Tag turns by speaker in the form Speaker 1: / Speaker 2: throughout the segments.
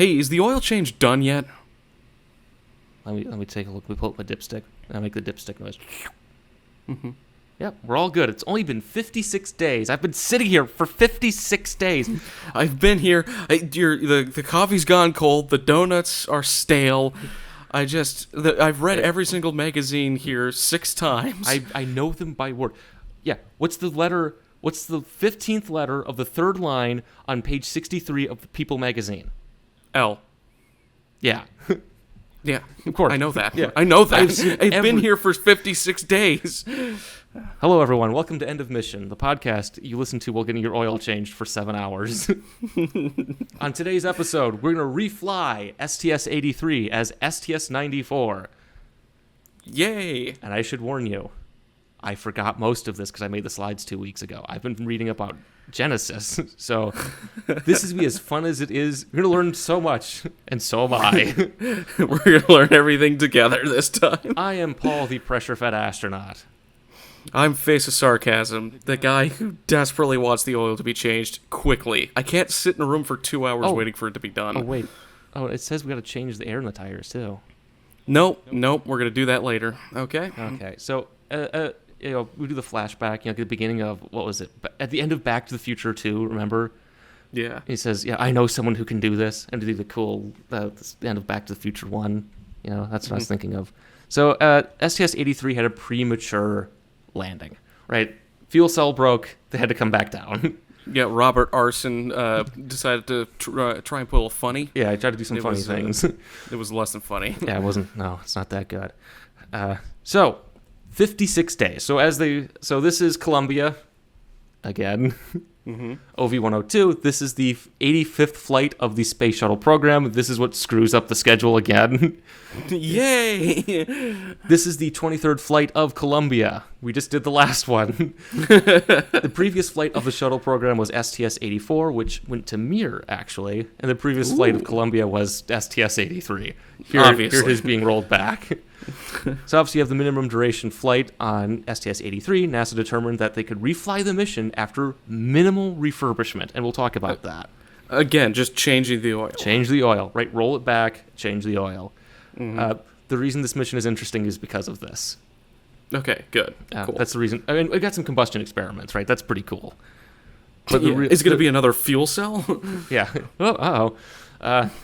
Speaker 1: Hey, is the oil change done yet?
Speaker 2: Let me take a look. We pull up my dipstick. I make the dipstick noise.
Speaker 1: Mm-hmm.
Speaker 2: Yep, we're all good. It's only been 56 days. I've been sitting here for 56 days.
Speaker 1: I've been here. The coffee's gone cold. The donuts are stale. I've read every single magazine here 6 times.
Speaker 2: I know them by word. Yeah, what's the letter? What's the 15th letter of the third line on page 63 of the People magazine?
Speaker 1: L.
Speaker 2: Yeah.
Speaker 1: Yeah,
Speaker 2: of course.
Speaker 1: I know that.
Speaker 2: Yeah.
Speaker 1: I know that.
Speaker 2: I've
Speaker 1: been here for 56 days.
Speaker 2: Hello, everyone. Welcome to End of Mission, the podcast you listen to while getting your oil changed for 7 hours. On today's episode, we're going to refly STS-94 as STS-94.
Speaker 1: Yay!
Speaker 2: And I should warn you, I forgot most of this because I made the slides 2 weeks ago. I've been reading about Genesis, so this is going to be as fun as it is. We're going to learn so much, and so am I.
Speaker 1: We're going to learn everything together this time.
Speaker 2: I am Paul, the pressure-fed astronaut.
Speaker 1: I'm Face of Sarcasm, the guy who desperately wants the oil to be changed quickly. I can't sit in a room for 2 hours waiting for it to be done.
Speaker 2: Oh, wait. Oh, it says we got to change the air in the tires, too.
Speaker 1: Nope, we're going to do that later. Okay?
Speaker 2: Okay, so... we do the flashback, at the beginning of, what was it? At the end of Back to the Future 2, remember?
Speaker 1: Yeah.
Speaker 2: He says, I know someone who can do this. And to do the cool, the end of Back to the Future 1. That's what I was thinking of. So, STS-94 had a premature landing, right? Fuel cell broke. They had to come back down.
Speaker 1: Yeah, Robert Arson decided to try and pull a funny.
Speaker 2: Yeah, I tried to do some funny things.
Speaker 1: It was less than funny.
Speaker 2: Yeah, it wasn't. No, it's not that good. So... 56 days. So this is Columbia again.
Speaker 1: Mm-hmm.
Speaker 2: OV-102. This is the 85th flight of the space shuttle program. This is what screws up the schedule again.
Speaker 1: Yay!
Speaker 2: This is the 23rd flight of Columbia. We just did the last one. The previous flight of the shuttle program was STS-94, which went to Mir, actually. And the previous flight of Columbia was STS-83. Here it is being rolled back. So obviously you have the minimum duration flight on STS-83. NASA determined that they could refly the mission after minimal refurbishment, and we'll talk about that.
Speaker 1: Again, just changing the oil.
Speaker 2: Change the oil, right? Roll it back, change the oil.
Speaker 1: Mm-hmm.
Speaker 2: The reason this mission is interesting is because of this.
Speaker 1: Okay, good. Cool.
Speaker 2: That's the reason. I mean, we got some combustion experiments, right? That's pretty cool. But
Speaker 1: is it going to be another fuel cell?
Speaker 2: Yeah.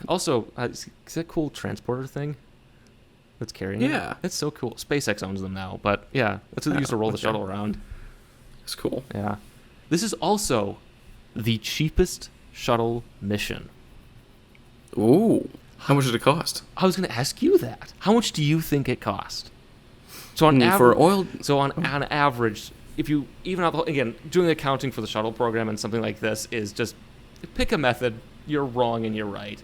Speaker 2: Also, is that cool transporter thing that's carrying it?
Speaker 1: Yeah.
Speaker 2: It's so cool. SpaceX owns them now, but yeah, that's what they used to roll the shuttle around.
Speaker 1: It's cool.
Speaker 2: Yeah. This is also the cheapest shuttle mission.
Speaker 1: Ooh. How much did it cost?
Speaker 2: I was going to ask you that. How much do you think it cost? So on average,
Speaker 1: for oil.
Speaker 2: So on average, if you even out again doing the accounting for the shuttle program and something like this is just pick a method. You're wrong and you're right.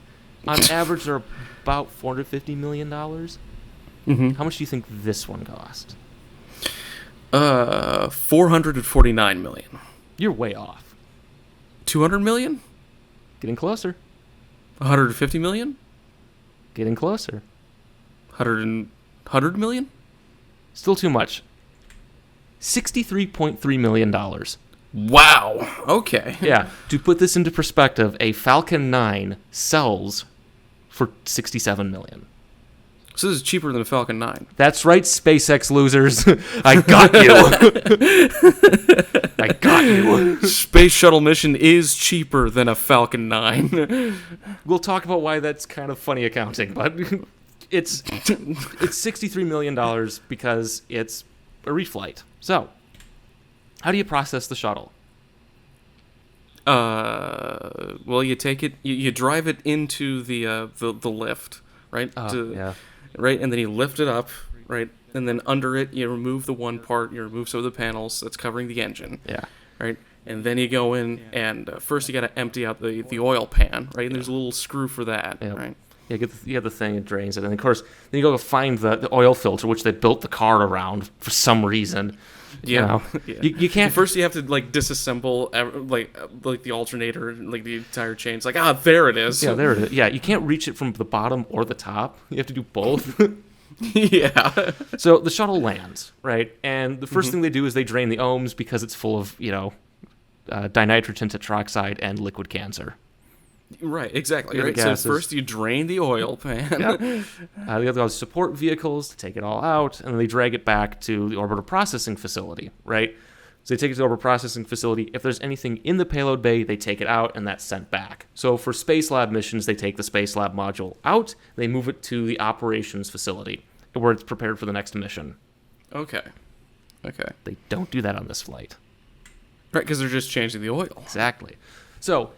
Speaker 2: On average, they're about $450 million.
Speaker 1: Mm-hmm.
Speaker 2: How much do you think this one cost?
Speaker 1: $449 million.
Speaker 2: You're way off.
Speaker 1: 200 million?
Speaker 2: Getting closer.
Speaker 1: 150 million?
Speaker 2: Getting closer.
Speaker 1: 100 million?
Speaker 2: Still too much. $63.3 million.
Speaker 1: Wow. Okay.
Speaker 2: Yeah. To put this into perspective, a Falcon 9 sells for $67 million.
Speaker 1: So this is cheaper than a Falcon 9.
Speaker 2: That's right, SpaceX losers. I got you. I got you.
Speaker 1: Space shuttle mission is cheaper than a Falcon 9.
Speaker 2: We'll talk about why that's kind of funny accounting, but it's $63 million because it's a reflight. So, how do you process the shuttle?
Speaker 1: Well, you take it, you drive it into the lift, right?
Speaker 2: Yeah.
Speaker 1: Right, and then you lift it up, right, and then under it you remove the one part, you remove some of the panels that's covering the engine.
Speaker 2: Yeah.
Speaker 1: Right, and then you go in and first you got to empty out the oil pan, right, and there's a little screw for that, right.
Speaker 2: Yeah, you get the thing, it drains it, and of course then you go find the oil filter, which they built the car around for some reason.
Speaker 1: Yeah,
Speaker 2: You can't.
Speaker 1: First, you have to disassemble the alternator, the entire chain. It's there it is.
Speaker 2: Yeah, there it is. Yeah, you can't reach it from the bottom or the top. You have to do both.
Speaker 1: Yeah.
Speaker 2: So the shuttle lands, right, and the first thing they do is they drain the ohms because it's full of dinitrogen tetroxide and liquid cancer.
Speaker 1: Right, exactly.
Speaker 2: The
Speaker 1: Right. So
Speaker 2: gases.
Speaker 1: first you drain the oil pan.
Speaker 2: Yep. They have those support vehicles to take it all out, and then they drag it back to the orbital processing facility, right? So they take it to the orbital processing facility. If there's anything in the payload bay, they take it out, and that's sent back. So for Space Lab missions, they take the Space Lab module out, they move it to the operations facility, where it's prepared for the next mission.
Speaker 1: Okay.
Speaker 2: They don't do that on this flight.
Speaker 1: Right, because they're just changing the oil.
Speaker 2: Exactly. So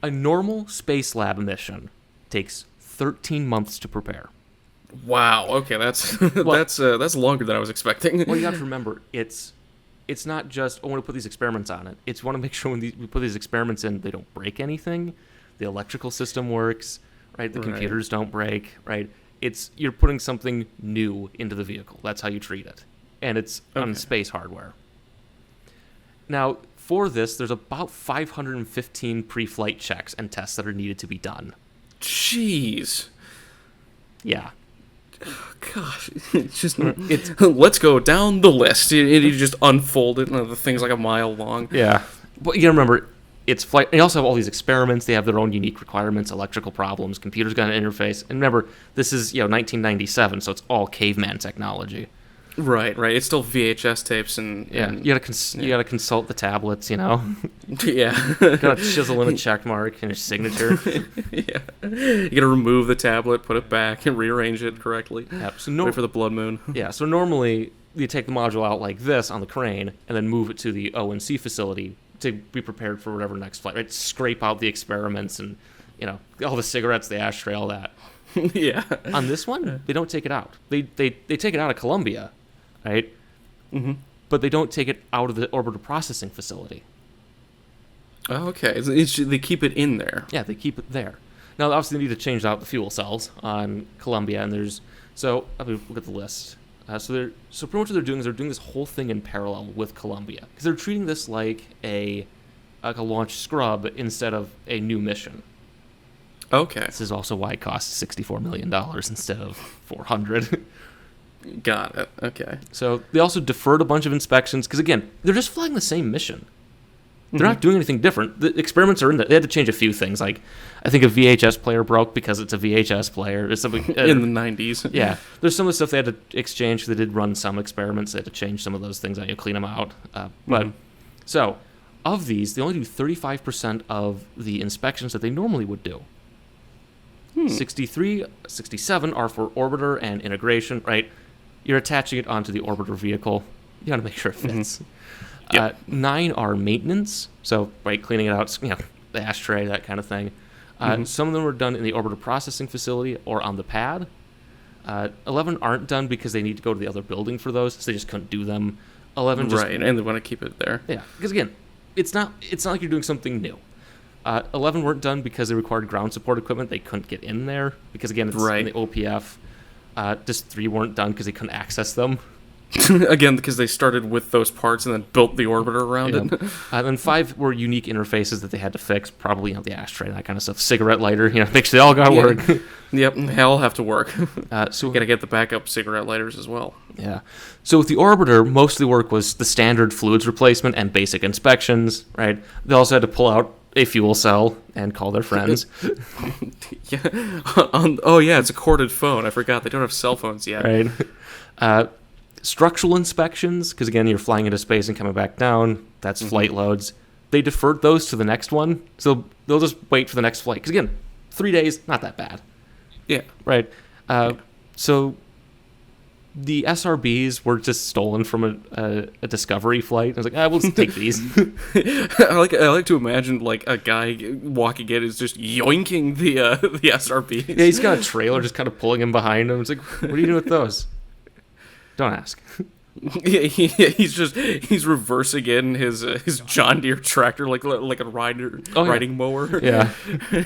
Speaker 2: a normal Space Lab mission takes 13 months to prepare.
Speaker 1: Wow. Okay, that's that's longer than I was expecting.
Speaker 2: Well, you have to remember, it's not just, I want to put these experiments on it. It's want to make sure when we put these experiments in, they don't break anything. The electrical system works, right? The computers don't break, right? You're putting something new into the vehicle. That's how you treat it. And it's on space hardware. Now, for this, there's about 515 pre-flight checks and tests that are needed to be done.
Speaker 1: Jeez.
Speaker 2: Yeah.
Speaker 1: Gosh, let's go down the list. You just unfold it, and the thing's like a mile long.
Speaker 2: Yeah. But you gotta remember, it's flight. They also have all these experiments. They have their own unique requirements, electrical problems. Computers got an interface. And remember, this is 1997, so it's all caveman technology.
Speaker 1: Right. It's still VHS tapes and
Speaker 2: You gotta consult the tablets.
Speaker 1: Yeah.
Speaker 2: Gotta chisel in a check mark and a signature.
Speaker 1: Yeah. You gotta remove the tablet, put it back, and rearrange it correctly.
Speaker 2: Yep. So
Speaker 1: wait for the blood moon.
Speaker 2: Yeah. So normally you take the module out like this on the crane and then move it to the O&C facility to be prepared for whatever next flight. Right. Scrape out the experiments and all the cigarettes, the ashtray, all that.
Speaker 1: Yeah.
Speaker 2: On this one, they don't take it out. They take it out of Columbia. Right?
Speaker 1: Mm-hmm.
Speaker 2: But they don't take it out of the orbital processing facility.
Speaker 1: Oh, okay. They keep it in there.
Speaker 2: Yeah, they keep it there. Now, obviously, they need to change out the fuel cells on Columbia, and I mean, look at the list. So pretty much what they're doing is they're doing this whole thing in parallel with Columbia, because they're treating this like a launch scrub instead of a new mission.
Speaker 1: Okay.
Speaker 2: This is also why it costs $64 million instead of $400.
Speaker 1: Got it. Okay.
Speaker 2: So they also deferred a bunch of inspections because, again, they're just flying the same mission. They're not doing anything different. The experiments are in there. They had to change a few things. Like, I think a VHS player broke because it's a VHS player. It's something
Speaker 1: in the 90s.
Speaker 2: Yeah. There's some of the stuff they had to exchange. They did run some experiments. They had to change some of those things out. You clean them out. So, of these, they only do 35% of the inspections that they normally would do. 63, 67 are for orbiter and integration, right? You're attaching it onto the orbiter vehicle. You got to make sure it fits. 9 are maintenance, so cleaning it out, the ashtray, that kind of thing. Some of them were done in the orbiter processing facility or on the pad. 11 aren't done because they need to go to the other building for those, so they just couldn't do them. 11 just
Speaker 1: and they want to keep it there.
Speaker 2: Yeah, because again, it's not like you're doing something new. 11 weren't done because they required ground support equipment. They couldn't get in there because, again, it's in the OPF. Just 3 weren't done because they couldn't access them.
Speaker 1: Again, because they started with those parts and then built the orbiter around it.
Speaker 2: And then 5 were unique interfaces that they had to fix, probably the ashtray, that kind of stuff. Cigarette lighter, make sure they all got to work.
Speaker 1: Yep, they all have to work.
Speaker 2: So
Speaker 1: got to get the backup cigarette lighters as well.
Speaker 2: Yeah. So with the orbiter, most of the work was the standard fluids replacement and basic inspections, right? They also had to pull out a fuel cell and call their friends.
Speaker 1: It's a corded phone. I forgot they don't have cell phones yet.
Speaker 2: Right. Structural inspections, because again, you're flying into space and coming back down. That's flight loads. They deferred those to the next one, so they'll just wait for the next flight. Because again, 3 days, not that bad.
Speaker 1: Yeah.
Speaker 2: Right. So the SRBs were just stolen from a Discovery flight. I was like, we'll just take these.
Speaker 1: I like to imagine a guy walking in is just yoinking the SRBs.
Speaker 2: Yeah, he's got a trailer just kind of pulling him behind him. It's like, what are you doing with those? Don't ask.
Speaker 1: Yeah, he's reversing in his John Deere tractor like a riding mower.
Speaker 2: Yeah.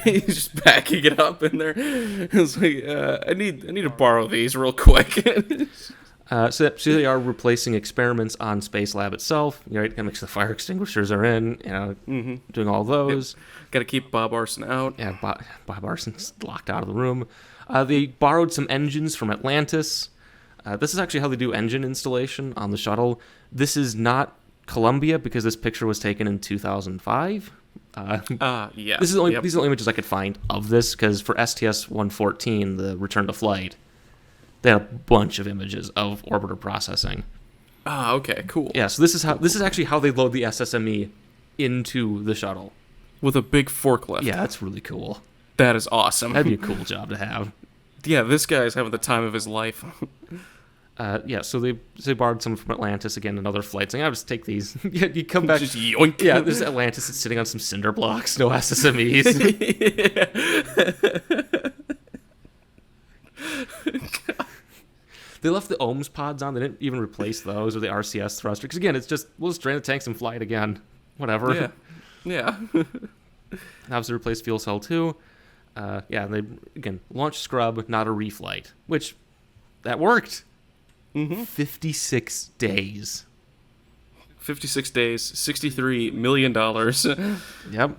Speaker 1: He's just backing it up in there. It's like I need to borrow these real quick.
Speaker 2: So they are replacing experiments on Space Lab itself. Gotta make sure the fire extinguishers are in. Doing all those.
Speaker 1: Yep. Got to keep Bob Arson out.
Speaker 2: Yeah, Bob Arson's locked out of the room. They borrowed some engines from Atlantis. This is actually how they do engine installation on the shuttle. This is not Columbia because this picture was taken in 2005.
Speaker 1: Yeah.
Speaker 2: These are the only images I could find of this, because for STS-114, the return to flight, they had a bunch of images of orbiter processing.
Speaker 1: Okay, cool.
Speaker 2: Yeah, so this is actually how they load the SSME into the shuttle.
Speaker 1: With a big forklift.
Speaker 2: Yeah, that's really cool.
Speaker 1: That is awesome.
Speaker 2: That'd be a cool job to have.
Speaker 1: Yeah, this guy's having the time of his life.
Speaker 2: So they borrowed some from Atlantis, again, another flight, saying, I'll just take these. Yeah, you come back.
Speaker 1: Just yoink.
Speaker 2: Yeah, there's Atlantis that's sitting on some cinder blocks, no SSMEs. They left the OMS pods on. They didn't even replace those or the RCS thruster. Because, again, it's just, we'll just drain the tanks and fly it again. Whatever.
Speaker 1: Yeah.
Speaker 2: Obviously replaced fuel cell 2. And they, again, launched Scrub, not a reflight. Which, that worked. 56 days.
Speaker 1: 56 days, $63 million.
Speaker 2: Yep.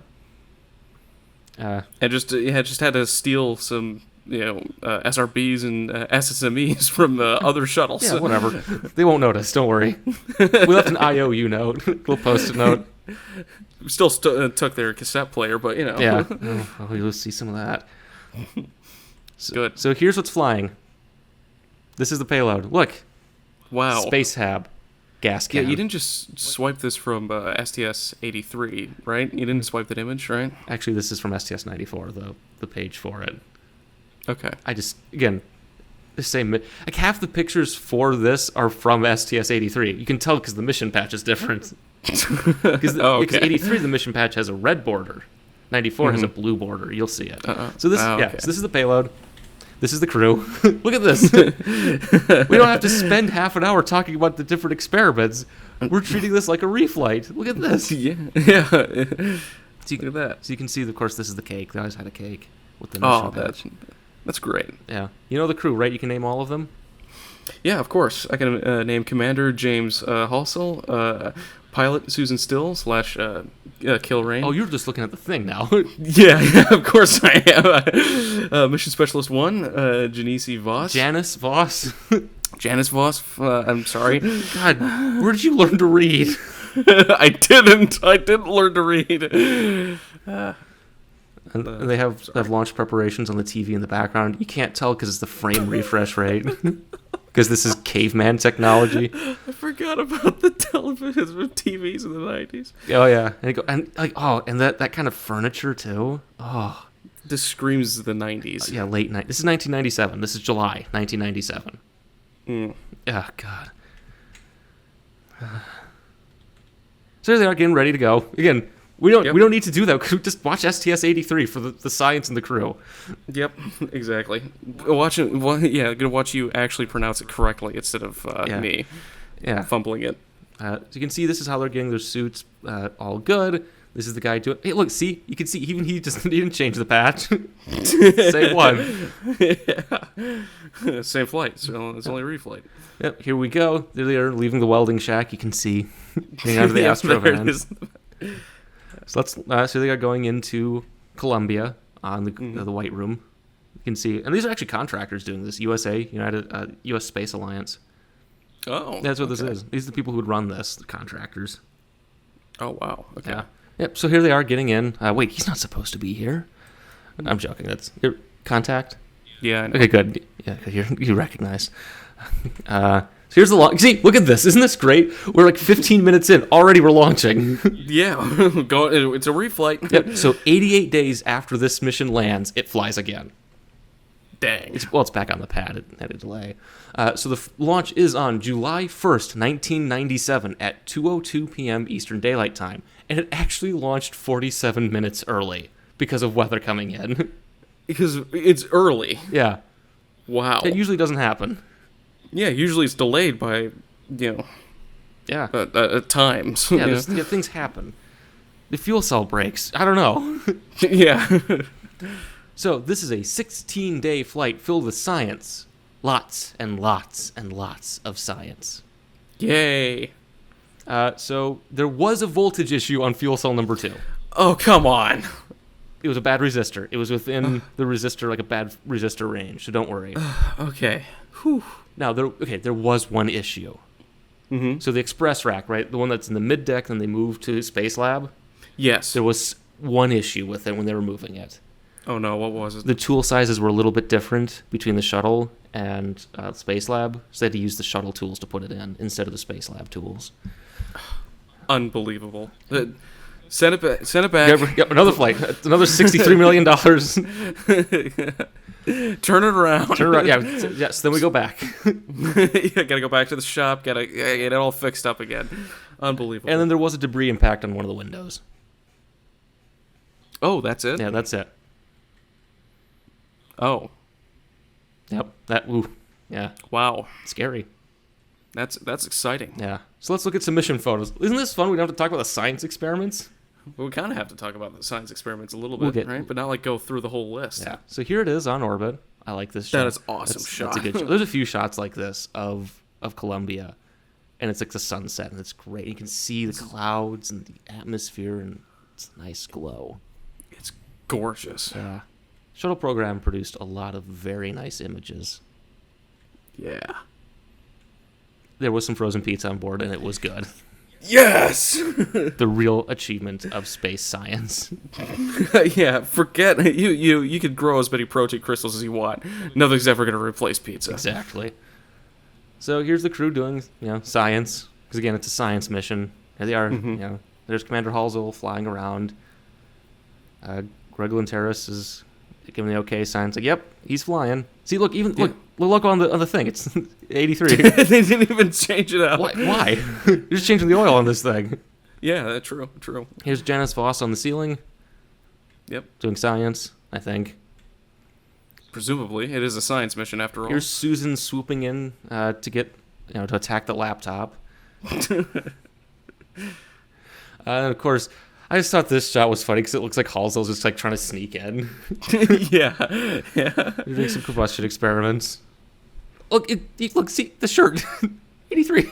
Speaker 1: And just had to steal some, SRBs and SSMEs from other shuttles.
Speaker 2: Yeah, whatever. They won't notice. Don't worry. We left an IOU note. We'll post a note.
Speaker 1: Still took their cassette player, but
Speaker 2: Yeah. You'll see some of that.
Speaker 1: Good.
Speaker 2: So here's what's flying. This is the payload. Look.
Speaker 1: Wow.
Speaker 2: Space hab. Gas can.
Speaker 1: Yeah, you didn't just swipe this from STS-84, right? You didn't swipe that image, right?
Speaker 2: Actually, this is from STS-94, the page for it.
Speaker 1: Okay.
Speaker 2: I just, again, the same. Like, half the pictures for this are from STS-83. You can tell because the mission patch is different. Because 83, the mission patch has a red border. 94 has a blue border. You'll see it. So this, so this is the payload. This is the crew. Look at this. We don't have to spend half an hour talking about the different experiments. We're treating this like a reflight. Look at this.
Speaker 1: Yeah.
Speaker 2: So
Speaker 1: Look at that.
Speaker 2: So you can see, of course, this is the cake. They always had a cake with the mission patch.
Speaker 1: That's great.
Speaker 2: Yeah. You know the crew, right? You can name all of them?
Speaker 1: Yeah, of course. I can name Commander James Halsell, Pilot Susan Still / Kill Rain.
Speaker 2: Oh, you're just looking at the thing now.
Speaker 1: Yeah, of course I am. Mission Specialist 1, Janice Voss.
Speaker 2: Janice Voss.
Speaker 1: Janice Voss, I'm sorry.
Speaker 2: God, where did you learn to read?
Speaker 1: I didn't learn to read.
Speaker 2: And they have launch preparations on the TV in the background. You can't tell because it's the frame refresh rate. Because this is caveman technology.
Speaker 1: I forgot about the television TVs in the 90s.
Speaker 2: Oh yeah, and that kind of furniture too. Oh,
Speaker 1: this screams the 90s.
Speaker 2: Yeah, late night. This is 1997. This is July 1997. Oh God. So there they are, getting ready to go again. We don't need to do that. Just watch STS-83 for the science and the crew.
Speaker 1: Yep, exactly. Gonna watch you actually pronounce it correctly instead of me fumbling it.
Speaker 2: So you can see this is how they're getting their suits all good. This is the guy doing. Hey, look, see, you can see even he didn't change the patch. Same one.
Speaker 1: Yeah. Same flight, so it's only a reflight.
Speaker 2: Yep, here we go. There they are leaving the welding shack. You can see getting out of the Astro van. So they are going into Columbia on the White Room. You can see, and these are actually contractors doing this. U.S. Space Alliance.
Speaker 1: Oh,
Speaker 2: that's what this is. These are the people who would run this, the contractors.
Speaker 1: Oh wow. Okay.
Speaker 2: Yeah. Yep. So here they are getting in. Wait, he's not supposed to be here. I'm joking. That's contact.
Speaker 1: Yeah. I know.
Speaker 2: Okay. Good. Yeah. You recognize. So here's the launch. See, look at this. Isn't this great? We're like 15 minutes in. Already we're launching.
Speaker 1: Yeah. It's a reflight.
Speaker 2: Yep. So 88 days after this mission lands, it flies again.
Speaker 1: Dang.
Speaker 2: It's back on the pad. It had a delay. So the launch is on July 1st, 1997 at 2:02 p.m. Eastern Daylight Time. And it actually launched 47 minutes early because of weather coming in.
Speaker 1: Because it's early.
Speaker 2: Yeah.
Speaker 1: Wow.
Speaker 2: It usually doesn't happen.
Speaker 1: Yeah, usually it's delayed by, times.
Speaker 2: Yeah, things happen. The fuel cell breaks. I don't know.
Speaker 1: Yeah.
Speaker 2: So this is a 16-day flight filled with science. Lots and lots and lots of science.
Speaker 1: Yay.
Speaker 2: So there was a voltage issue on fuel cell number 2.
Speaker 1: Oh, come on.
Speaker 2: It was a bad resistor. It was within the resistor, like a bad resistor range, so don't worry.
Speaker 1: Okay. Whew.
Speaker 2: Now, there was one issue.
Speaker 1: Mm-hmm.
Speaker 2: So the express rack, right, the one that's in the mid-deck, then they moved to Space Lab.
Speaker 1: Yes.
Speaker 2: There was one issue with it when they were moving it.
Speaker 1: Oh no, what was it?
Speaker 2: The tool sizes were a little bit different between the shuttle and Space Lab, so they had to use the shuttle tools to put it in instead of the Space Lab tools.
Speaker 1: Unbelievable. Send it back.
Speaker 2: Yep, another flight. Another $63 million.
Speaker 1: Turn it around.
Speaker 2: Yes, then we go back.
Speaker 1: Gotta go back to the shop. Gotta get it all fixed up again. Unbelievable.
Speaker 2: And then there was a debris impact on one of the windows.
Speaker 1: Oh, that's it?
Speaker 2: Yeah, that's it.
Speaker 1: Oh.
Speaker 2: Yep. Yeah.
Speaker 1: Wow.
Speaker 2: Scary.
Speaker 1: That's exciting.
Speaker 2: Yeah. So let's look at some mission photos. Isn't this fun? We don't have to talk about the science experiments.
Speaker 1: Well, we kind of have to talk about the science experiments a little bit, right? But not like go through the whole list.
Speaker 2: Yeah. So here it is on orbit. I like this shot.
Speaker 1: That is awesome shot.
Speaker 2: That's a good shot. There's a few shots like this of Columbia, and it's like the sunset, and it's great. You can see the clouds and the atmosphere, and it's a nice glow.
Speaker 1: It's gorgeous.
Speaker 2: Yeah. Shuttle program produced a lot of very nice images.
Speaker 1: Yeah.
Speaker 2: There was some frozen pizza on board, and it was good.
Speaker 1: Yes!
Speaker 2: The real achievement of space science.
Speaker 1: Yeah, forget you could grow as many protein crystals as you want. Nothing's ever going to replace pizza.
Speaker 2: Exactly. So here's the crew doing, science, because again, it's a science mission. Here they are. There's Commander Halsell flying around. Greg Lanteris is giving the okay sign. It's like, yep, he's flying. See, look, look on the thing. It's 83.
Speaker 1: They didn't even change it out.
Speaker 2: Why? You're just changing the oil on this thing.
Speaker 1: Yeah, true.
Speaker 2: Here's Janice Voss on the ceiling.
Speaker 1: Yep.
Speaker 2: Doing science, I think.
Speaker 1: Presumably, it is a science mission after all.
Speaker 2: Here's Susan swooping in to get, to attack the laptop. And of course, I just thought this shot was funny because it looks like Halsell's just like trying to sneak in.
Speaker 1: Yeah.
Speaker 2: We're doing some combustion experiments. Look, see the shirt. 83.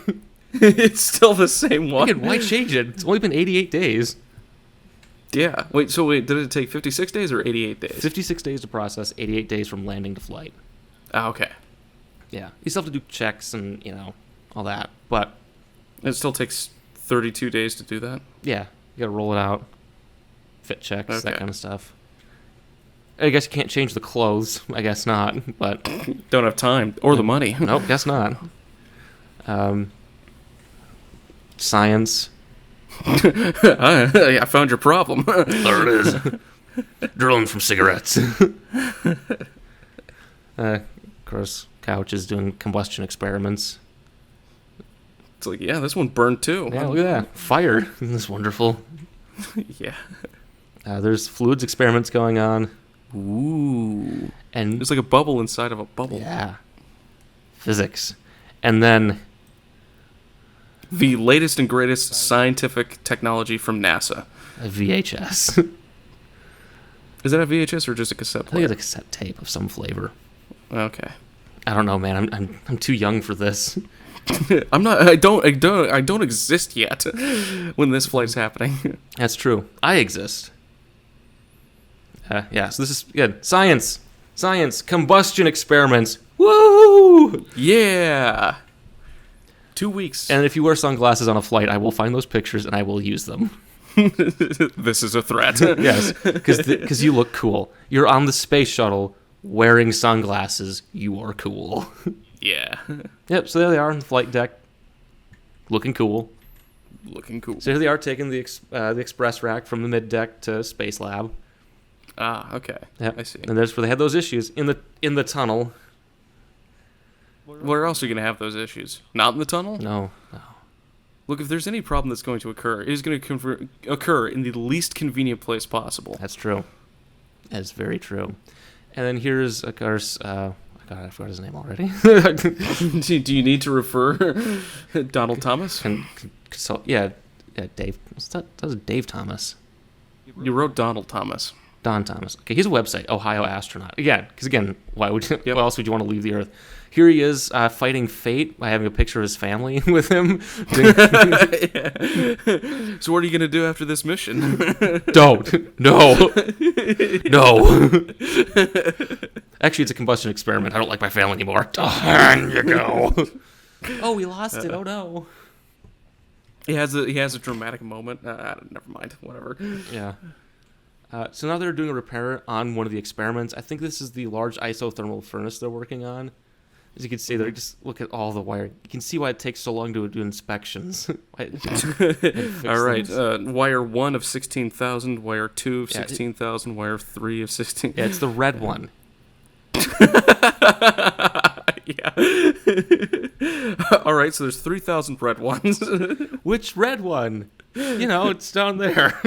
Speaker 1: It's still the same one.
Speaker 2: Why change it? It's only been 88 days.
Speaker 1: Yeah. Wait, did it take 56 days or 88 days?
Speaker 2: 56 days to process, 88 days from landing to flight.
Speaker 1: Ah, okay.
Speaker 2: Yeah. You still have to do checks and, all that. But
Speaker 1: it still takes 32 days to do that?
Speaker 2: Yeah. You gotta roll it out. Fit checks, that
Speaker 1: Okay.
Speaker 2: kind of stuff. I guess you can't change the clothes. I guess not, but...
Speaker 1: Don't have time. Or the money.
Speaker 2: Nope, guess not. Science.
Speaker 1: I found your problem.
Speaker 2: There it is. Drilling from cigarettes. Of course, Couch is doing combustion experiments.
Speaker 1: It's like, yeah, this one burned too.
Speaker 2: Yeah, look at that. Fire. Isn't this wonderful?
Speaker 1: Yeah.
Speaker 2: There's fluids experiments going on.
Speaker 1: Ooh.
Speaker 2: And
Speaker 1: it's like a bubble inside of a bubble.
Speaker 2: Yeah. Physics. And then...
Speaker 1: the latest and greatest scientific technology from NASA.
Speaker 2: A VHS.
Speaker 1: Is that a VHS or just a cassette
Speaker 2: I
Speaker 1: player?
Speaker 2: think it's a cassette tape of some flavor.
Speaker 1: Okay.
Speaker 2: I don't know, man. I'm too young for this.
Speaker 1: I'm not. I don't exist yet when this flight's happening.
Speaker 2: That's true. I exist. Yeah. So this is good. Science. Combustion experiments. Woo!
Speaker 1: Yeah. 2 weeks.
Speaker 2: And if you wear sunglasses on a flight, I will find those pictures and I will use them.
Speaker 1: This is a threat.
Speaker 2: Yes, because you look cool. You're on the space shuttle wearing sunglasses. You are cool.
Speaker 1: Yeah.
Speaker 2: Yep, so there they are on the flight deck. Looking cool. So here they are taking the express rack from the mid-deck to Space Lab.
Speaker 1: Ah, okay.
Speaker 2: Yep.
Speaker 1: I see.
Speaker 2: And there's where they had those issues in the tunnel.
Speaker 1: Where else are you going to have those issues? Not in the tunnel?
Speaker 2: No.
Speaker 1: Look, if there's any problem that's going to occur, it is going to occur in the least convenient place possible.
Speaker 2: That's true. That's very true. And then here's, of course, God, I forgot his name already.
Speaker 1: Do you need to refer Donald Thomas?
Speaker 2: Yeah, Dave. That was Dave Thomas.
Speaker 1: You wrote Donald Thomas.
Speaker 2: Don Thomas. Okay, he's a website, Ohio Astronaut. Again, why else would you want to leave the Earth? Here he is fighting fate by having a picture of his family with him.
Speaker 1: So what are you going to do after this mission?
Speaker 2: Don't. No. Actually, it's a combustion experiment. I don't like my family anymore. On you go. Oh, we lost it. Oh, no.
Speaker 1: He has a dramatic moment. Never mind. Whatever.
Speaker 2: Yeah. So now they're doing a repair on one of the experiments. I think this is the large isothermal furnace they're working on. As you can see, they just look at all the wire. You can see why it takes so long to do inspections.
Speaker 1: All right, wire 1 of 16,000, wire 2 of 16,000, wire 3 of 16.
Speaker 2: Yeah, it's the red one.
Speaker 1: Yeah. All right, so there's 3,000 red ones.
Speaker 2: Which red one? It's down there.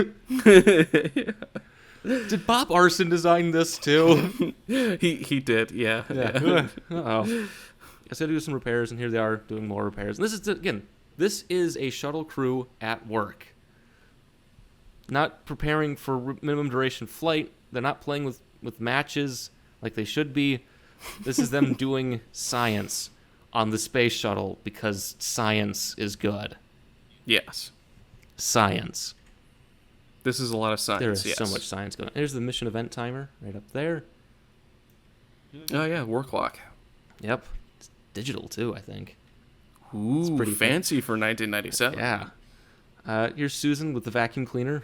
Speaker 2: Did Bob Arson design this too?
Speaker 1: He did, yeah.
Speaker 2: Uh-oh. I said to do some repairs, and here they are doing more repairs. And this is a shuttle crew at work. Not preparing for minimum duration flight. They're not playing with matches like they should be. This is them doing science on the space shuttle because science is good.
Speaker 1: Yes.
Speaker 2: Science.
Speaker 1: This is a lot of science.
Speaker 2: There is so much science going on. There's the mission event timer right up there.
Speaker 1: Oh, yeah, war clock.
Speaker 2: Yep. It's digital, too, I think.
Speaker 1: Ooh,
Speaker 2: it's pretty
Speaker 1: fancy for 1997.
Speaker 2: Yeah. Here's Susan with the vacuum cleaner.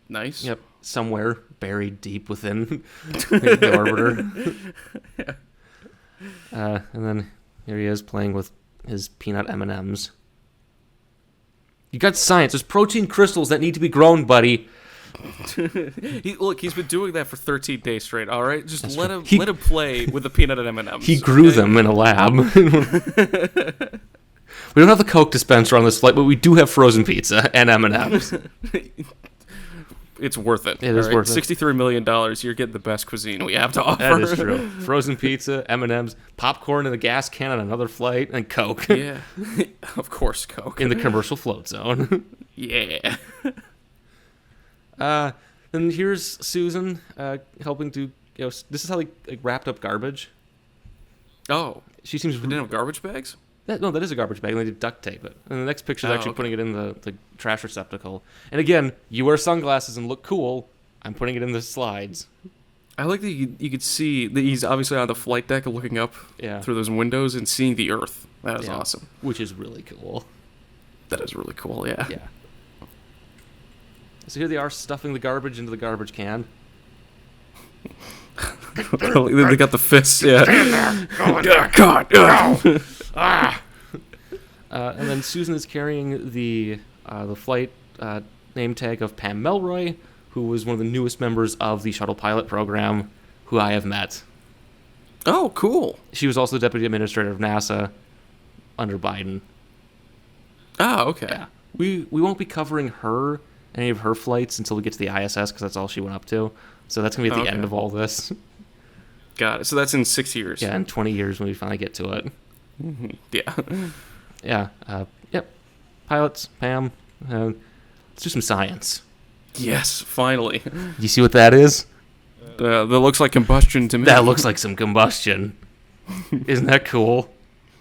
Speaker 1: Nice.
Speaker 2: Yep. Somewhere buried deep within the orbiter. And then here he is playing with his peanut M&Ms. You got science. There's protein crystals that need to be grown, buddy.
Speaker 1: He's been doing that for 13 days straight. All right, just let him play with the peanut and M&Ms.
Speaker 2: He grew them in a lab. We don't have the Coke dispenser on this flight, but we do have frozen pizza and M&Ms.
Speaker 1: It's worth it.
Speaker 2: It is worth it.
Speaker 1: $63 million. You're getting the best cuisine we have to offer.
Speaker 2: That is true. Frozen pizza, M&Ms, popcorn in a gas can on another flight, and Coke.
Speaker 1: Yeah, of course, Coke.
Speaker 2: In the commercial float zone.
Speaker 1: Yeah.
Speaker 2: Then here's Susan helping to, this is how they wrapped up garbage.
Speaker 1: Oh.
Speaker 2: She seems...
Speaker 1: They didn't have garbage bags?
Speaker 2: No, that is a garbage bag, and they did duct tape it. And the next picture is actually putting it in the trash receptacle. And again, you wear sunglasses and look cool. I'm putting it in the slides.
Speaker 1: I like that you could see that he's obviously on the flight deck looking up through those windows and seeing the Earth. That is awesome.
Speaker 2: Which is really cool.
Speaker 1: That is really cool, yeah.
Speaker 2: Yeah. So here they are stuffing the garbage into the garbage can.
Speaker 1: They got the fists, yeah. God.
Speaker 2: And then Susan is carrying the flight name tag of Pam Melroy, who was one of the newest members of the shuttle pilot program, who I have met.
Speaker 1: Oh, cool.
Speaker 2: She was also the deputy administrator of NASA under Biden.
Speaker 1: Oh, okay.
Speaker 2: Yeah. We won't be covering any of her flights until we get to the ISS, because that's all she went up to. So that's going to be at the end of all this.
Speaker 1: Got it. So that's in 6 years.
Speaker 2: Yeah, in 20 years when we finally get to it.
Speaker 1: Mm-hmm. Yeah.
Speaker 2: Yeah. Yep. Pilots, Pam. Let's do some science.
Speaker 1: Yes, finally.
Speaker 2: You see what that is?
Speaker 1: That looks like combustion to me.
Speaker 2: That looks like some combustion. Isn't that cool?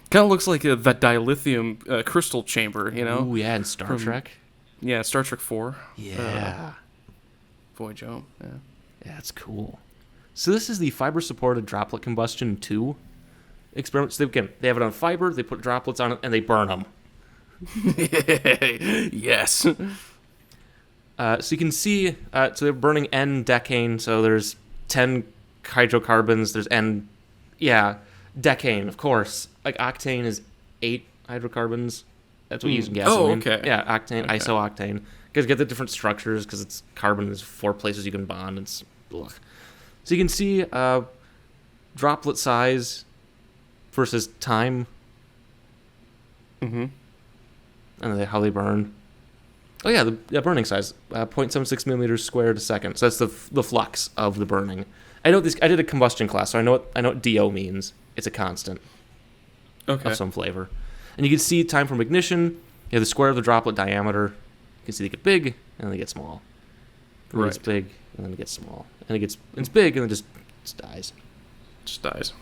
Speaker 1: Kind of looks like that dilithium crystal chamber,
Speaker 2: Ooh, yeah, in Star Trek.
Speaker 1: Yeah, Star Trek 4.
Speaker 2: Yeah.
Speaker 1: Voyage Home, yeah.
Speaker 2: Yeah, that's cool. So this is the fiber-supported droplet combustion 2 experiment. So they have it on fiber, they put droplets on it, and they burn them.
Speaker 1: Yes.
Speaker 2: So you can see, so they're burning N-decane, so there's 10 hydrocarbons, there's decane, of course. Like octane is 8 hydrocarbons. That's what you use in gasoline.
Speaker 1: Oh, okay.
Speaker 2: Yeah, octane, isooctane. Because you get the different structures, because it's carbon, there's 4 places you can bond. So you can see droplet size versus time.
Speaker 1: Mm-hmm.
Speaker 2: And how they burn. Oh yeah, the burning size, 0.76 millimeters squared a second. So that's the flux of the burning. I did a combustion class, so I know what DO means. It's a constant of some flavor. And you can see time from ignition. You have the square of the droplet diameter. You can see they get big and then they get small. And it gets big and then it gets small. And it's big and then just dies.
Speaker 1: Just dies.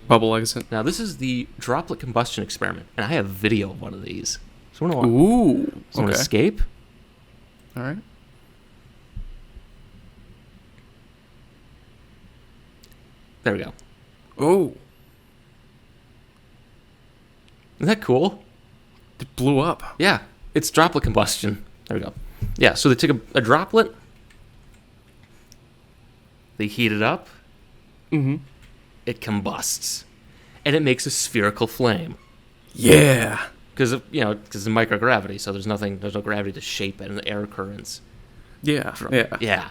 Speaker 1: Bubble exit.
Speaker 2: Now this is the droplet combustion experiment, and I have video of one of these. So
Speaker 1: Ooh.
Speaker 2: Want to escape?
Speaker 1: All right.
Speaker 2: There we go.
Speaker 1: Oh.
Speaker 2: Isn't that cool?
Speaker 1: It blew up.
Speaker 2: Yeah. It's droplet combustion. There we go. Yeah, so they take a droplet, they heat it up, it combusts, and it makes a spherical flame.
Speaker 1: Yeah.
Speaker 2: Because of microgravity, so there's no gravity to shape it, and the air currents.
Speaker 1: Yeah.
Speaker 2: Yeah.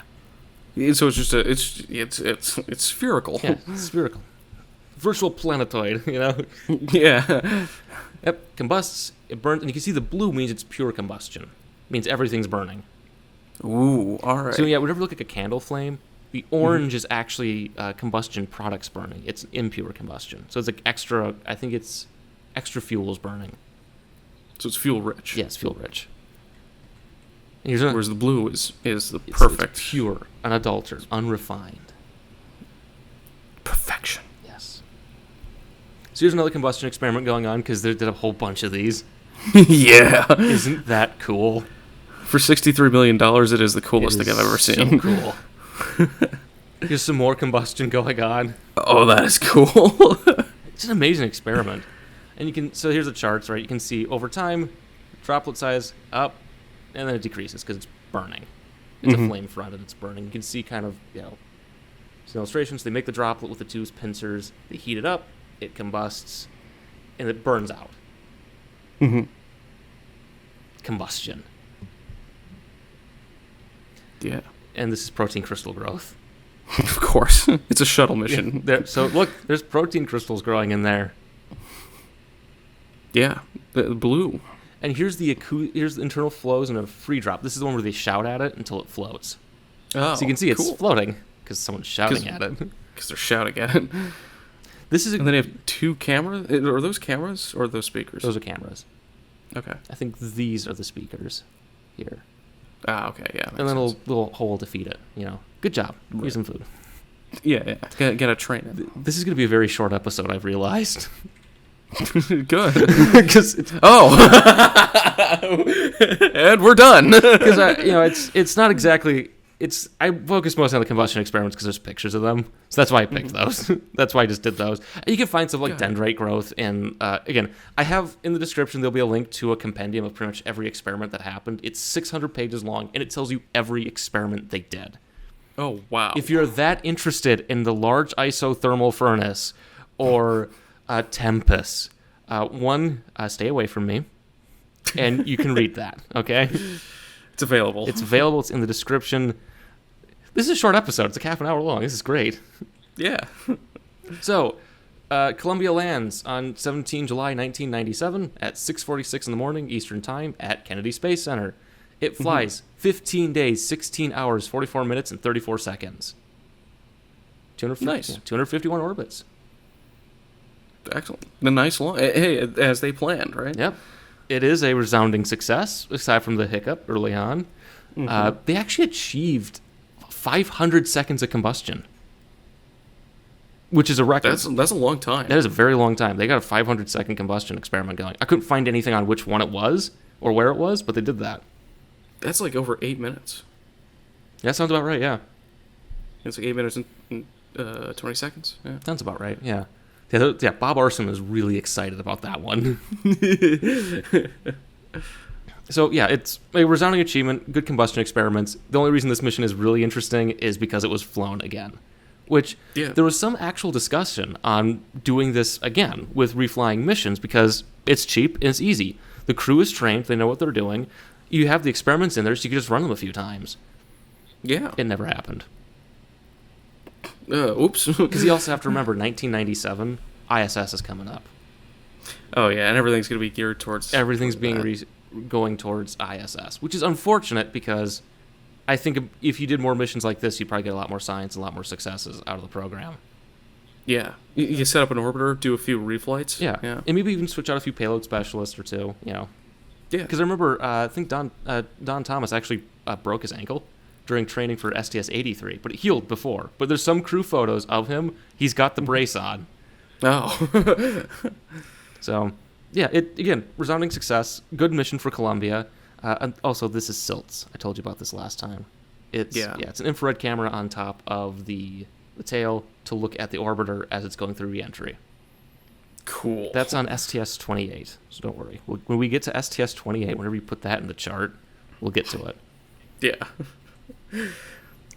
Speaker 1: So it's just it's spherical.
Speaker 2: Yeah, it's spherical. Virtual planetoid,
Speaker 1: Yeah.
Speaker 2: Yep, combusts, it burns, and you can see the blue means it's pure combustion. It means everything's burning.
Speaker 1: Ooh, all right.
Speaker 2: So yeah, whenever you look at a candle flame, the orange is actually combustion products burning. It's impure combustion. So it's like extra fuel is burning.
Speaker 1: So it's fuel rich.
Speaker 2: Yeah, it's fuel rich.
Speaker 1: Whereas the blue is the perfect.
Speaker 2: It's pure, unadulterated, unrefined.
Speaker 1: Perfection.
Speaker 2: Yes. So here's another combustion experiment going on, because they did a whole bunch of these.
Speaker 1: Yeah.
Speaker 2: Isn't that cool?
Speaker 1: For $63 million, it is the coolest thing I've ever seen.
Speaker 2: So cool. Here's some more combustion going on.
Speaker 1: Oh, that is cool.
Speaker 2: It's an amazing experiment. And so here's the charts, right? You can see over time, droplet size up, and then it decreases because it's burning. It's a flame front and it's burning. You can see kind of, some illustrations. They make the droplet with the two pincers. They heat it up, it combusts, and it burns out. Combustion.
Speaker 1: Yeah.
Speaker 2: And this is protein crystal growth.
Speaker 1: Of course. It's a shuttle mission.
Speaker 2: So look, there's protein crystals growing in there.
Speaker 1: Yeah. The blue.
Speaker 2: And here's the internal flows in a free drop. This is the one where they shout at it until it floats.
Speaker 1: Oh,
Speaker 2: so you can see it's floating because someone's shouting at it.
Speaker 1: Because they're shouting at it. And then they have two cameras. Are those cameras or are those speakers?
Speaker 2: Those are cameras.
Speaker 1: Okay.
Speaker 2: I think these are the speakers here.
Speaker 1: Ah, okay, yeah.
Speaker 2: And then a little hole to feed it. Good job.
Speaker 1: Right.
Speaker 2: Here's some food.
Speaker 1: Yeah. Gotta train it.
Speaker 2: This is going to be a very short episode, I've realized.
Speaker 1: Good.
Speaker 2: Oh.
Speaker 1: And we're done.
Speaker 2: Because it's not exactly. I focus most on the combustion experiments because there's pictures of them, so that's why I picked those. That's why I just did those. And you can find stuff like dendrite growth, and again, I have in the description there'll be a link to a compendium of pretty much every experiment that happened. It's 600 pages long, and it tells you every experiment they did.
Speaker 1: Oh wow!
Speaker 2: If you're that interested in the large isothermal furnace or Tempest, stay away from me, and you can read that. Okay,
Speaker 1: it's available.
Speaker 2: It's in the description. This is a short episode. It's like half an hour long. This is great.
Speaker 1: Yeah.
Speaker 2: So, Columbia lands on 17 July 1997 at 6:46 in the morning Eastern Time at Kennedy Space Center. It flies 15 days, 16 hours, 44 minutes, and 34 seconds. 251 orbits.
Speaker 1: Excellent. The nice long. Hey, as they planned, right?
Speaker 2: Yep. It is a resounding success, aside from the hiccup early on. They actually achieved 500 seconds of combustion, which is a record.
Speaker 1: That's a long time.
Speaker 2: That is a very long time. They got a 500-second combustion experiment going. I couldn't find anything on which one it was or where it was, but they did that.
Speaker 1: That's like over 8 minutes.
Speaker 2: That sounds about right, yeah.
Speaker 1: It's like 8 minutes and 20 seconds. Yeah.
Speaker 2: Sounds about right, yeah. Yeah, Bob Arson was really excited about that one. So, yeah, it's a resounding achievement, good combustion experiments. The only reason this mission is really interesting is because it was flown again. Which, there was some actual discussion on doing this again with reflying missions because it's cheap and it's easy. The crew is trained, they know what they're doing. You have the experiments in there, so you can just run them a few times.
Speaker 1: Yeah.
Speaker 2: It never happened.
Speaker 1: Oops.
Speaker 2: Because you also have to remember, 1997, ISS is coming up.
Speaker 1: Oh, yeah, and everything's going to be geared towards...
Speaker 2: Everything's going towards ISS, which is unfortunate because I think if you did more missions like this, you'd probably get a lot more science and a lot more successes out of the program.
Speaker 1: Yeah. You set up an orbiter, do a few reflights.
Speaker 2: Yeah. And maybe even switch out a few payload specialists or two, Yeah. Because I remember, I think Don Thomas actually broke his ankle during training for STS-94, but it healed before. But there's some crew photos of him. He's got the brace on.
Speaker 1: Oh.
Speaker 2: So, yeah, again, resounding success. Good mission for Columbia. And also, this is SILTS. I told you about this last time. It's an infrared camera on top of the tail to look at the orbiter as it's going through re-entry.
Speaker 1: Cool.
Speaker 2: That's on STS-28, so don't worry. When we get to STS-28, whenever you put that in the chart, we'll get to it.
Speaker 1: Yeah.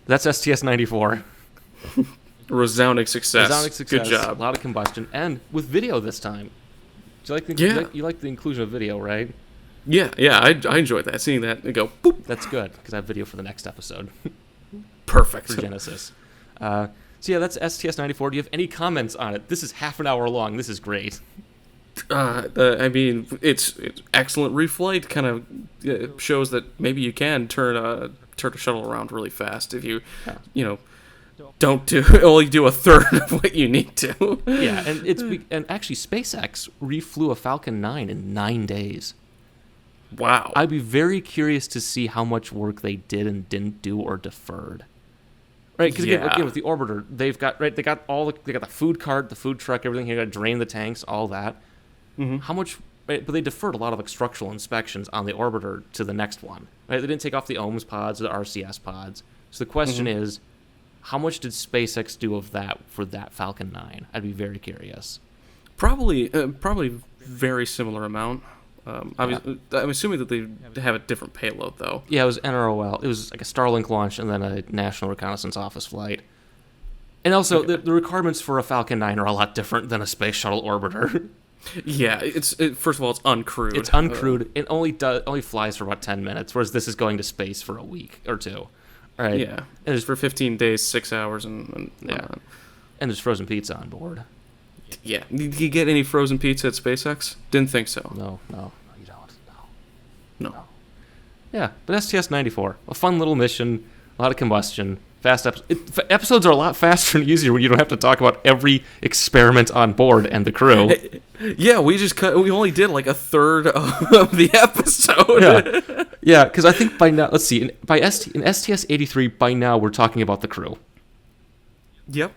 Speaker 2: That's STS-94.
Speaker 1: Resounding success.
Speaker 2: Resounding success.
Speaker 1: Good job.
Speaker 2: A lot of combustion, and with video this time. Do you like the,
Speaker 1: Yeah.
Speaker 2: you like the inclusion of video, right?
Speaker 1: Yeah, I enjoyed that. Seeing that and go, boop.
Speaker 2: That's good, because I have video for the next episode.
Speaker 1: Perfect.
Speaker 2: For Genesis. So yeah, that's STS-94. Do you have any comments on it? This is half an hour long. This is great.
Speaker 1: I mean, it's excellent reflight. Kind of shows that maybe you can turn a shuttle around really fast if you, don't only do a third of what you need to.
Speaker 2: Yeah, and actually SpaceX reflew a Falcon 9 in 9 days.
Speaker 1: Wow.
Speaker 2: I'd be very curious to see how much work they did and didn't do or deferred. Right, because again, with the orbiter, they got the food cart, the food truck, everything. You got to drain the tanks, all that.
Speaker 1: Mm-hmm.
Speaker 2: How much? Right, but they deferred a lot of structural inspections on the orbiter to the next one. Right, they didn't take off the OMS pods or the RCS pods. So the question is, how much did SpaceX do of that for that Falcon 9? I'd be very curious.
Speaker 1: Probably very similar amount. I'm assuming that they have a different payload, though.
Speaker 2: Yeah, it was NROL. It was like a Starlink launch and then a National Reconnaissance Office flight. And also, the requirements for a Falcon 9 are a lot different than a space shuttle orbiter.
Speaker 1: Yeah, first of all, it's uncrewed.
Speaker 2: It's uncrewed. It only flies for about 10 minutes, whereas this is going to space for a week or two. All right.
Speaker 1: Yeah, and it's for 15 days, 6 hours, and
Speaker 2: yeah. And there's frozen pizza on board.
Speaker 1: Yeah. Did you get any frozen pizza at SpaceX? Didn't think so.
Speaker 2: No, you don't.
Speaker 1: No.
Speaker 2: Yeah, but STS-94, a fun little mission, a lot of combustion, fast episodes are a lot faster and easier when you don't have to talk about every experiment on board and the crew.
Speaker 1: Yeah, we only did like a third of the episode.
Speaker 2: Yeah, because I think by now, let's see, in STS-83, by now we're talking about the crew.
Speaker 1: Yep.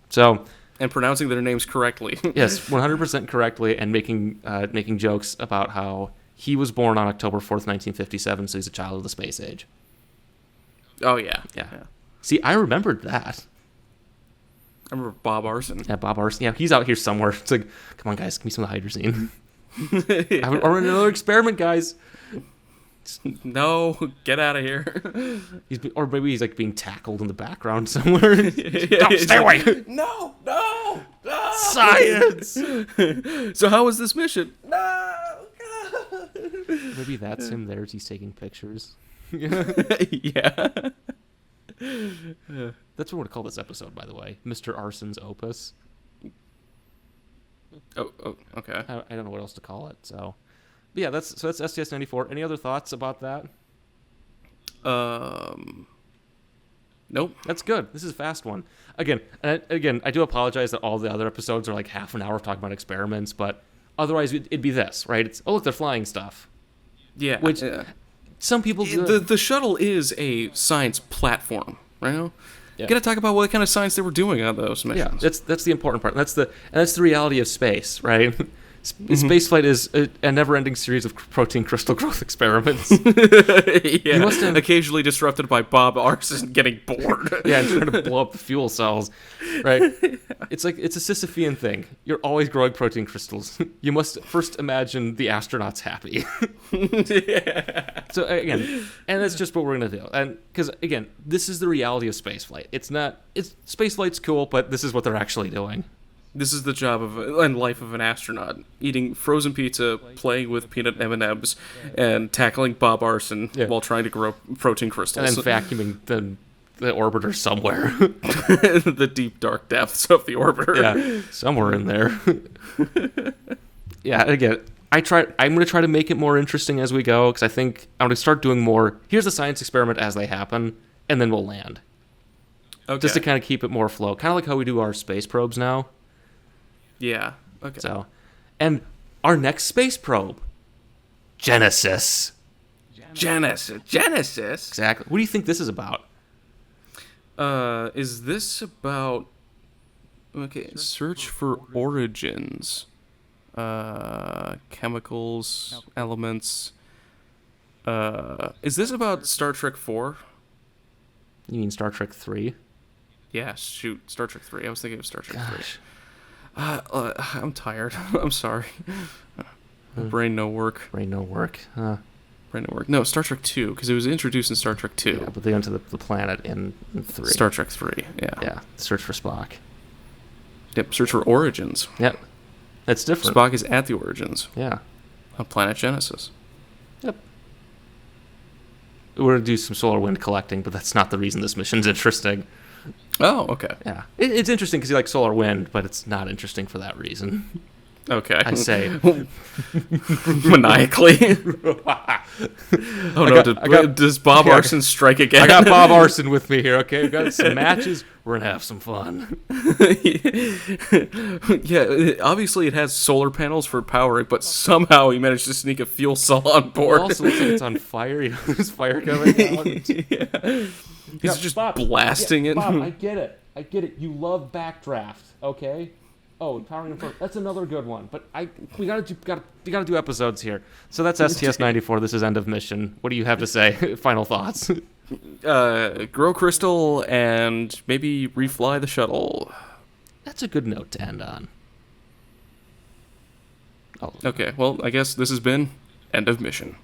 Speaker 2: So.
Speaker 1: And pronouncing their names correctly.
Speaker 2: Yes, 100% correctly, and making jokes about how he was born on October 4th, 1957, so he's a child of the space age.
Speaker 1: Oh, yeah.
Speaker 2: See, I remembered that.
Speaker 1: I remember Bob Arson.
Speaker 2: Yeah, Bob Arson. Yeah, he's out here somewhere. It's like, come on, guys, give me some of the hydrazine. I'm running another experiment, guys.
Speaker 1: No, get out of here.
Speaker 2: Or maybe he's being tackled in the background somewhere. No, stay away.
Speaker 1: No.
Speaker 2: Science.
Speaker 1: So how was this mission? No.
Speaker 2: Maybe that's him there as he's taking pictures.
Speaker 1: Yeah.
Speaker 2: That's what we're going to call this episode, by the way. Mr. Arson's Opus.
Speaker 1: Oh, okay.
Speaker 2: I don't know what else to call it, so... But yeah, that's STS-94. Any other thoughts about that?
Speaker 1: Nope.
Speaker 2: That's good. This is a fast one. Again, I do apologize that all the other episodes are like half an hour talking about experiments, but otherwise it'd be this, right? It's, look, they're flying stuff.
Speaker 1: Yeah.
Speaker 2: Which some people do.
Speaker 1: The shuttle is a science platform, right?
Speaker 2: Yeah.
Speaker 1: You got to talk about what kind of science they were doing on those missions.
Speaker 2: Yeah, that's the important part. That's the reality of space, right? Spaceflight is a never-ending series of protein crystal growth experiments.
Speaker 1: You must have occasionally disrupted by Bob Arson getting bored.
Speaker 2: Yeah, and trying to blow up the fuel cells. Right? It's a Sisyphean thing. You're always growing protein crystals. You must first imagine the astronauts happy.
Speaker 1: Yeah.
Speaker 2: So again, and that's just what we're gonna do. And because again, this is the reality of spaceflight. Spaceflight's cool, but this is what they're actually doing.
Speaker 1: This is the job and life of an astronaut: eating frozen pizza, playing with peanut M&Ms, and tackling Bob Arson while trying to grow protein crystals.
Speaker 2: And then vacuuming the orbiter somewhere.
Speaker 1: The deep, dark depths of the orbiter.
Speaker 2: Yeah, somewhere in there. Yeah, again, I'm going to try to make it more interesting as we go, because I think I'm going to start doing more. Here's the science experiment as they happen, and then we'll land.
Speaker 1: Okay.
Speaker 2: Just to kind of keep it more flow. Kind of like how we do our space probes now.
Speaker 1: Yeah. Okay.
Speaker 2: So, and our next space probe, Genesis.
Speaker 1: Genesis.
Speaker 2: Exactly. What do you think this is about?
Speaker 1: Is this about? Okay. Search for origins. Chemicals, elements. Is this about Star Trek 4?
Speaker 2: You mean Star Trek 3?
Speaker 1: Yeah. Shoot. Star Trek 3. I was thinking of Star Trek 3. I'm tired. I'm sorry. Brain no work.
Speaker 2: Brain no work.
Speaker 1: Right Network. No, Star Trek 2, because it was introduced in Star Trek 2.
Speaker 2: Yeah, but they went to the planet in 3.
Speaker 1: Star Trek 3, yeah.
Speaker 2: Yeah, search for Spock.
Speaker 1: Yep, search for Origins.
Speaker 2: Yep. That's different.
Speaker 1: Spock is at the Origins.
Speaker 2: Yeah.
Speaker 1: On planet Genesis.
Speaker 2: Yep. We're going to do some solar wind collecting, but that's not the reason this mission's interesting.
Speaker 1: Oh, okay.
Speaker 2: Yeah. It's interesting because you like solar wind, but it's not interesting for that reason.
Speaker 1: Okay.
Speaker 2: I say.
Speaker 1: Maniacally. Oh no, does Bob Arson strike again?
Speaker 2: I got Bob Arson with me here, okay? We've got some matches. We're going to have some fun.
Speaker 1: Yeah, obviously it has solar panels for powering, but somehow he managed to sneak a fuel cell on board.
Speaker 2: It also looks like it's on fire. There's fire coming out.
Speaker 1: Yeah. He's just
Speaker 2: Bob,
Speaker 1: blasting it.
Speaker 2: Bob, I get it. You love backdraft, okay? Oh, powering and forward. That's another good one. But we gotta do episodes here. So that's STS-94. This is end of mission. What do you have to say? Final thoughts.
Speaker 1: Grow crystal and maybe refly the shuttle.
Speaker 2: That's a good note to end on.
Speaker 1: Oh. Okay, well, I guess this has been end of mission.